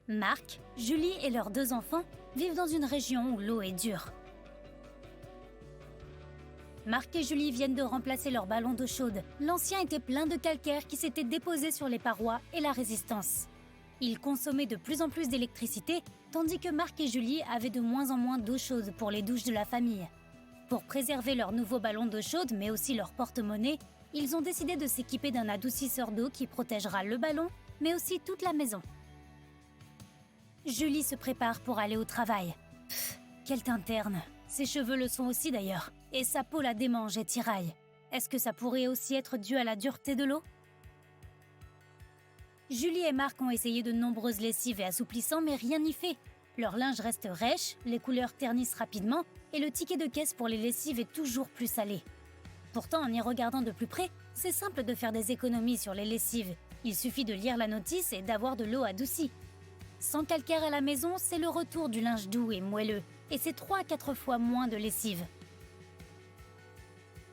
Marc, Julie et leurs 2 enfants vivent dans une région où l'eau est dure. Marc et Julie viennent de remplacer leur ballon d'eau chaude. L'ancien était plein de calcaire qui s'était déposé sur les parois et la résistance. Il consommait de plus en plus d'électricité, tandis que Marc et Julie avaient de moins en moins d'eau chaude pour les douches de la famille. Pour préserver leur nouveau ballon d'eau chaude, mais aussi leur porte-monnaie, ils ont décidé de s'équiper d'un adoucisseur d'eau qui protégera le ballon, mais aussi toute la maison. Julie se prépare pour aller au travail. Quelle teinte terne. Ses cheveux le sont aussi d'ailleurs, et sa peau la démange et tiraille. Est-ce que ça pourrait aussi être dû à la dureté de l'eau? Julie et Marc ont essayé de nombreuses lessives et assouplissants, mais rien n'y fait. Leur linge reste rêche, les couleurs ternissent rapidement, et le ticket de caisse pour les lessives est toujours plus salé. Pourtant, en y regardant de plus près, c'est simple de faire des économies sur les lessives. Il suffit de lire la notice et d'avoir de l'eau adoucie. Sans calcaire à la maison, c'est le retour du linge doux et moelleux, et c'est 3 à 4 fois moins de lessive.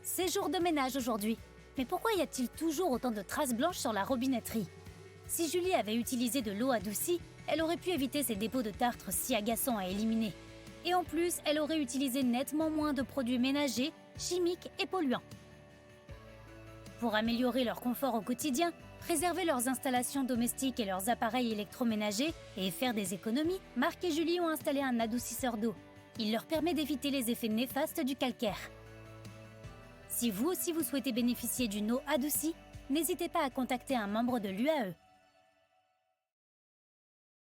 C'est jour de ménage aujourd'hui. Mais pourquoi y a-t-il toujours autant de traces blanches sur la robinetterie? Si Julie avait utilisé de l'eau adoucie, elle aurait pu éviter ces dépôts de tartre si agaçants à éliminer. Et en plus, elle aurait utilisé nettement moins de produits ménagers, chimiques et polluants. Pour améliorer leur confort au quotidien, préserver leurs installations domestiques et leurs appareils électroménagers et faire des économies, Marc et Julie ont installé un adoucisseur d'eau. Il leur permet d'éviter les effets néfastes du calcaire. Si vous aussi vous souhaitez bénéficier d'une eau adoucie, n'hésitez pas à contacter un membre de l'UAE.